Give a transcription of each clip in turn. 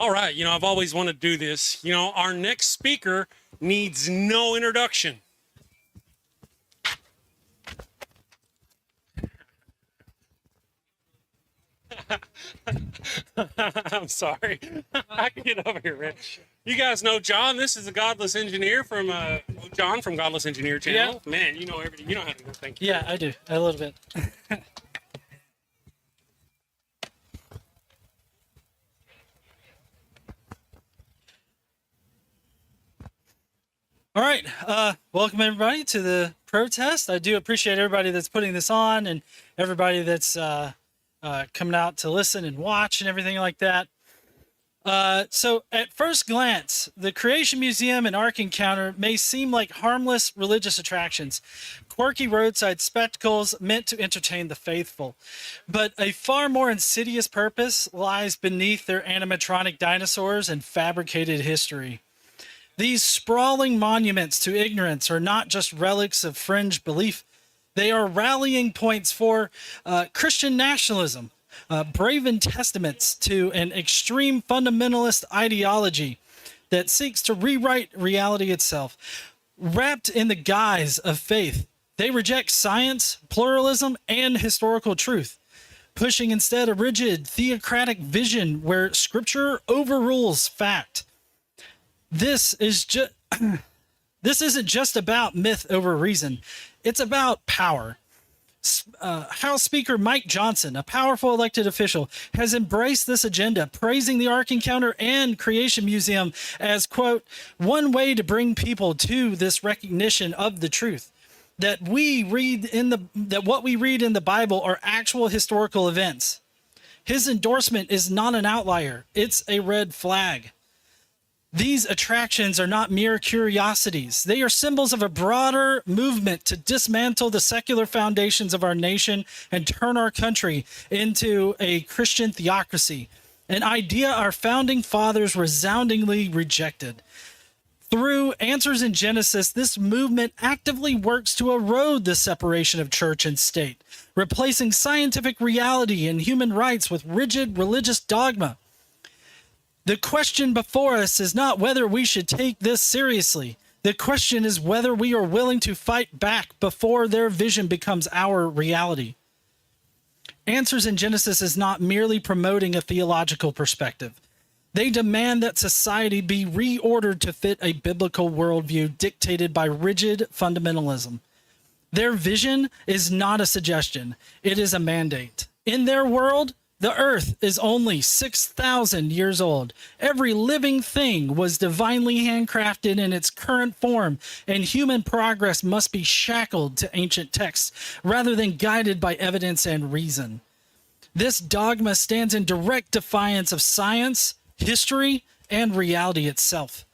All right, I've always wanted to do this. Our next speaker needs no introduction. I'm sorry. I can get over here, man. You guys know John. This is a Godless engineer from John from Godless Engineer channel. Yeah. Man, you know everything. You know how to do things. Yeah, I do. A little bit. All right. Welcome, everybody, to the protest. I do appreciate everybody that's putting this on and everybody that's coming out to listen and watch and everything like that. So at first glance, the Creation Museum and Ark Encounter may seem like harmless religious attractions, quirky roadside spectacles meant to entertain the faithful. But a far more insidious purpose lies beneath their animatronic dinosaurs and fabricated history. These sprawling monuments to ignorance are not just relics of fringe belief. They are rallying points for Christian nationalism, braven testaments to an extreme fundamentalist ideology that seeks to rewrite reality itself. Wrapped in the guise of faith, they reject science, pluralism, and historical truth, pushing instead a rigid theocratic vision where scripture overrules fact. This isn't just about myth over reason. It's about power. House Speaker Mike Johnson, a powerful elected official, has embraced this agenda, praising the Ark Encounter and Creation Museum as, quote, one way to bring people to this recognition of the truth that what we read in the Bible are actual historical events. His endorsement is not an outlier. It's a red flag. These attractions are not mere curiosities. They are symbols of a broader movement to dismantle the secular foundations of our nation and turn our country into a Christian theocracy, an idea our founding fathers resoundingly rejected. Through Answers in Genesis, this movement actively works to erode the separation of church and state, replacing scientific reality and human rights with rigid religious dogma. The question before us is not whether we should take this seriously. The question is whether we are willing to fight back before their vision becomes our reality. Answers in Genesis is not merely promoting a theological perspective. They demand that society be reordered to fit a biblical worldview dictated by rigid fundamentalism. Their vision is not a suggestion. It is a mandate. In their world, the earth is only 6,000 years old. Every living thing was divinely handcrafted in its current form, and human progress must be shackled to ancient texts rather than guided by evidence and reason. This dogma stands in direct defiance of science, history, and reality itself.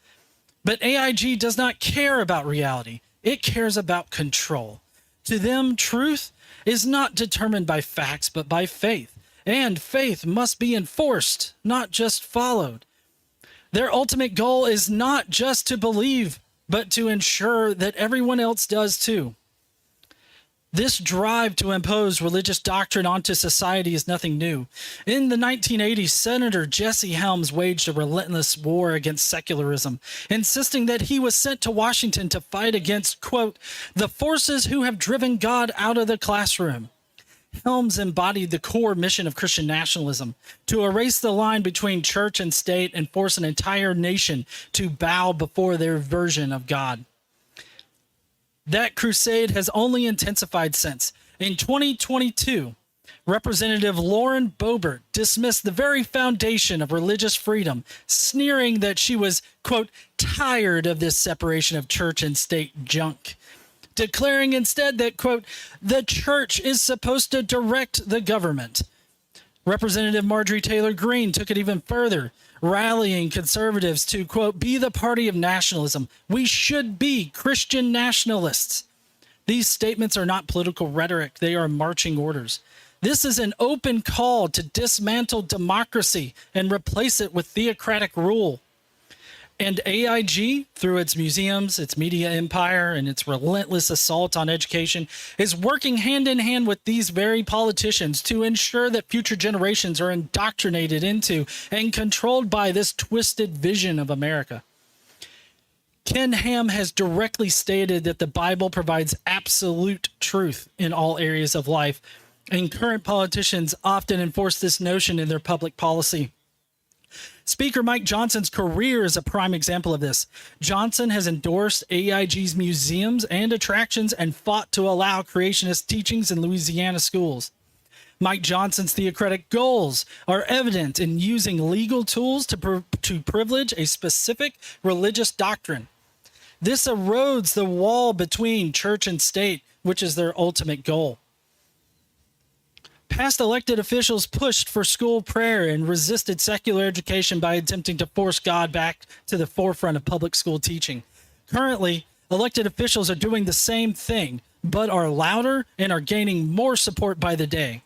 But AIG does not care about reality. It cares about control. To them, truth is not determined by facts, but by faith. And faith must be enforced, not just followed. Their ultimate goal is not just to believe, but to ensure that everyone else does too. This drive to impose religious doctrine onto society is nothing new. In the 1980s, Senator Jesse Helms waged a relentless war against secularism, insisting that he was sent to Washington to fight against, quote, the forces who have driven God out of the classroom. Helms embodied the core mission of Christian nationalism, to erase the line between church and state and force an entire nation to bow before their version of God. That crusade has only intensified since. In 2022, Representative Lauren Boebert dismissed the very foundation of religious freedom, sneering that she was, quote, tired of this separation of church and state junk, declaring instead that, quote, the church is supposed to direct the government. Representative Marjorie Taylor Greene took it even further, rallying conservatives to, quote, be the party of nationalism. We should be Christian nationalists. These statements are not political rhetoric. They are marching orders. This is an open call to dismantle democracy and replace it with theocratic rule. And AIG, through its museums, its media empire, and its relentless assault on education, is working hand in hand with these very politicians to ensure that future generations are indoctrinated into and controlled by this twisted vision of America. Ken Ham has directly stated that the Bible provides absolute truth in all areas of life, and current politicians often enforce this notion in their public policy. Speaker Mike Johnson's career is a prime example of this. Johnson has endorsed AIG's museums and attractions and fought to allow creationist teachings in Louisiana schools. Mike Johnson's theocratic goals are evident in using legal tools to privilege a specific religious doctrine. This erodes the wall between church and state, which is their ultimate goal. Past elected officials pushed for school prayer and resisted secular education by attempting to force God back to the forefront of public school teaching. Currently, elected officials are doing the same thing, but are louder and are gaining more support by the day.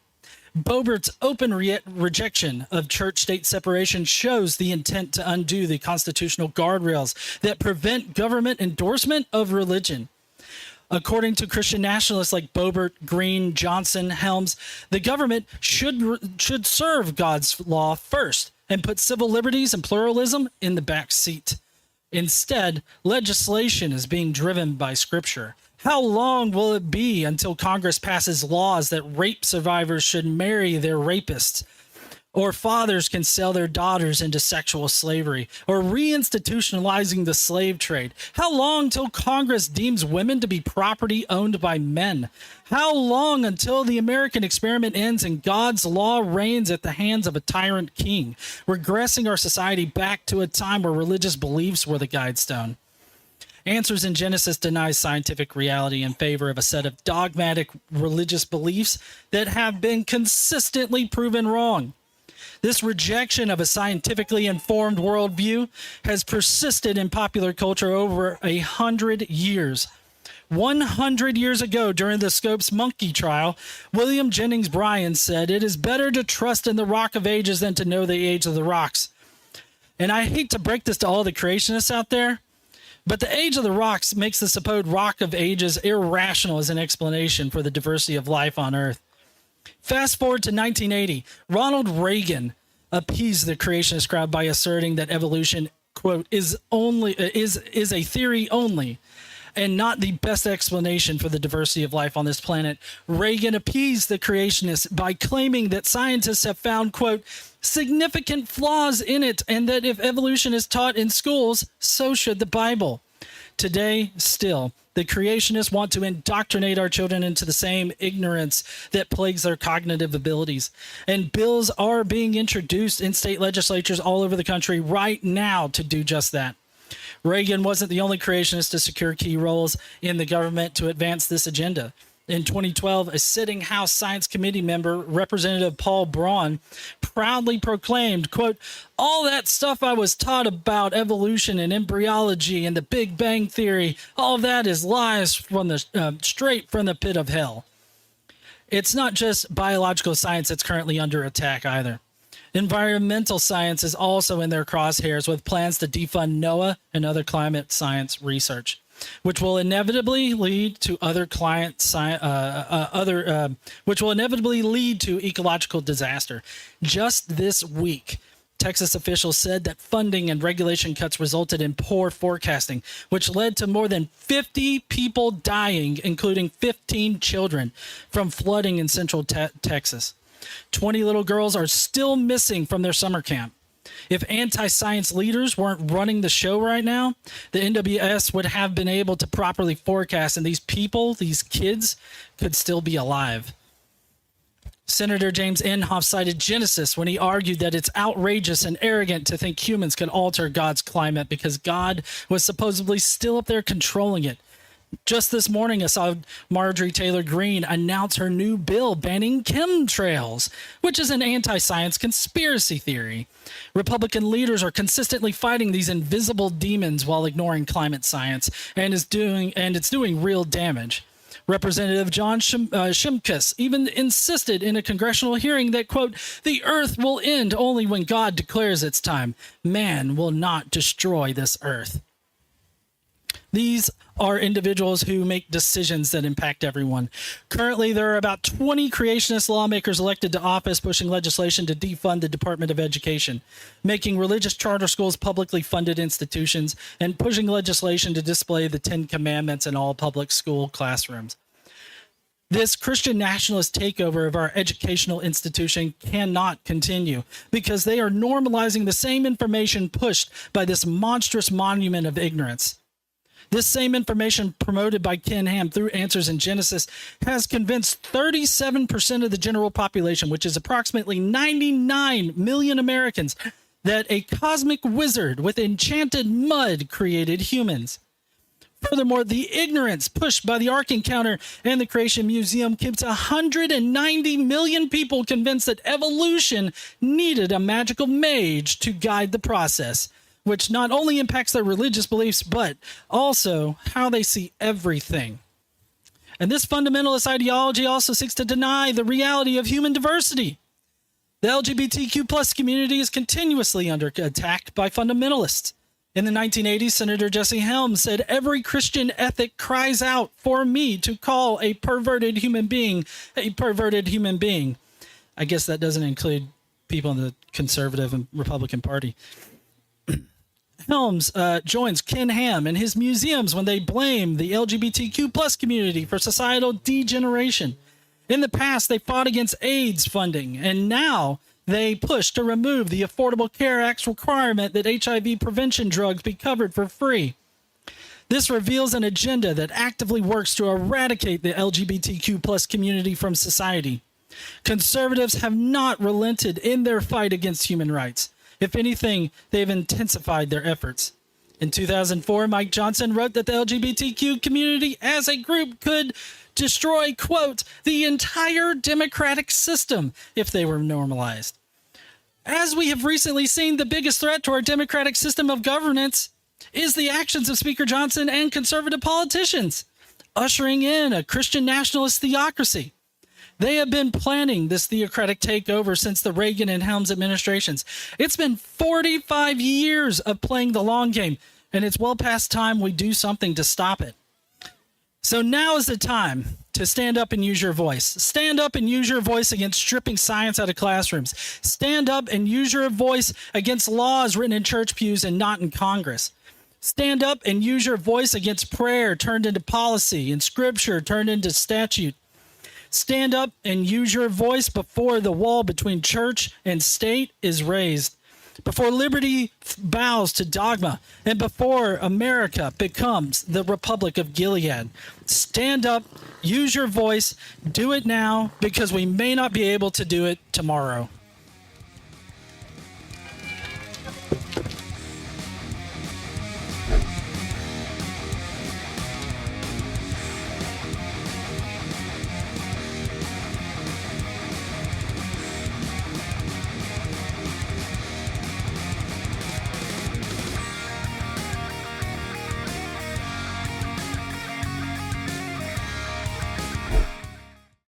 Boebert's open rejection of church-state separation shows the intent to undo the constitutional guardrails that prevent government endorsement of religion. According to Christian nationalists like Boebert, Green, Johnson, Helms, the government should serve God's law first and put civil liberties and pluralism in the back seat. Instead, legislation is being driven by Scripture. How long will it be until Congress passes laws that rape survivors should marry their rapists? Or fathers can sell their daughters into sexual slavery, or reinstitutionalizing the slave trade? How long till Congress deems women to be property owned by men? How long until the American experiment ends and God's law reigns at the hands of a tyrant king, regressing our society back to a time where religious beliefs were the guidestone? Answers in Genesis denies scientific reality in favor of a set of dogmatic religious beliefs that have been consistently proven wrong. This rejection of a scientifically informed worldview has persisted in popular culture over 100 years. 100 years ago, during the Scopes monkey trial, William Jennings Bryan said, "It is better to trust in the rock of ages than to know the age of the rocks." And I hate to break this to all the creationists out there, but the age of the rocks makes the supposed rock of ages irrational as an explanation for the diversity of life on Earth. Fast forward to 1980, Ronald Reagan appeased the creationist crowd by asserting that evolution, quote, is a theory only and not the best explanation for the diversity of life on this planet. Reagan appeased the creationists by claiming that scientists have found, quote, significant flaws in it, and that if evolution is taught in schools, so should the Bible. Today, still, the creationists want to indoctrinate our children into the same ignorance that plagues their cognitive abilities. And bills are being introduced in state legislatures all over the country right now to do just that. Reagan wasn't the only creationist to secure key roles in the government to advance this agenda. In 2012, a sitting House Science Committee member, Representative Paul Braun, proudly proclaimed, quote, "All that stuff I was taught about evolution and embryology and the Big Bang Theory, all of that is lies from the straight from the pit of hell." It's not just biological science that's currently under attack either. Environmental science is also in their crosshairs with plans to defund NOAA and other climate science research, which will inevitably lead to ecological disaster. Just this week, Texas officials said that funding and regulation cuts resulted in poor forecasting, which led to more than 50 people dying, including 15 children, from flooding in central Texas. 20 little girls are still missing from their summer camp. If anti-science leaders weren't running the show right now, the NWS would have been able to properly forecast, and these people, these kids, could still be alive. Senator James Inhofe cited Genesis when he argued that it's outrageous and arrogant to think humans could alter God's climate because God was supposedly still up there controlling it. Just this morning, I saw Marjorie Taylor Greene announce her new bill banning chemtrails, which is an anti-science conspiracy theory. Republican leaders are consistently fighting these invisible demons while ignoring climate science, and it's doing real damage. Representative John Shimkus even insisted in a congressional hearing that, quote, the earth will end only when God declares its time. Man will not destroy this earth. These are individuals who make decisions that impact everyone. Currently, there are about 20 creationist lawmakers elected to office pushing legislation to defund the Department of Education, making religious charter schools publicly funded institutions, and pushing legislation to display the 10 Commandments in all public school classrooms. This Christian nationalist takeover of our educational institution cannot continue because they are normalizing the same information pushed by this monstrous monument of ignorance. This same information promoted by Ken Ham through Answers in Genesis has convinced 37% of the general population, which is approximately 99 million Americans, that a cosmic wizard with enchanted mud created humans. Furthermore, the ignorance pushed by the Ark Encounter and the Creation Museum keeps 190 million people convinced that evolution needed a magical mage to guide the process, which not only impacts their religious beliefs, but also how they see everything. And this fundamentalist ideology also seeks to deny the reality of human diversity. The LGBTQ plus community is continuously under attack by fundamentalists. In the 1980s, Senator Jesse Helms said, every Christian ethic cries out for me to call a perverted human being a perverted human being. I guess that doesn't include people in the conservative and Republican Party. Helms joins Ken Ham and his museums when they blame the LGBTQ plus community for societal degeneration. In the past, they fought against AIDS funding, and now they push to remove the Affordable Care Act's requirement that HIV prevention drugs be covered for free. This reveals an agenda that actively works to eradicate the LGBTQ plus community from society. Conservatives have not relented in their fight against human rights. If anything, they've intensified their efforts. In 2004, Mike Johnson wrote that the LGBTQ community as a group could destroy, quote, the entire democratic system if they were normalized. As we have recently seen, the biggest threat to our democratic system of governance is the actions of Speaker Johnson and conservative politicians, ushering in a Christian nationalist theocracy. They have been planning this theocratic takeover since the Reagan and Helms administrations. It's been 45 years of playing the long game, and it's well past time we do something to stop it. So now is the time to stand up and use your voice. Stand up and use your voice against stripping science out of classrooms. Stand up and use your voice against laws written in church pews and not in Congress. Stand up and use your voice against prayer turned into policy and scripture turned into statute. Stand up and use your voice before the wall between church and state is raised, before liberty bows to dogma, and before America becomes the Republic of Gilead. Stand up, use your voice, do it now, because we may not be able to do it tomorrow.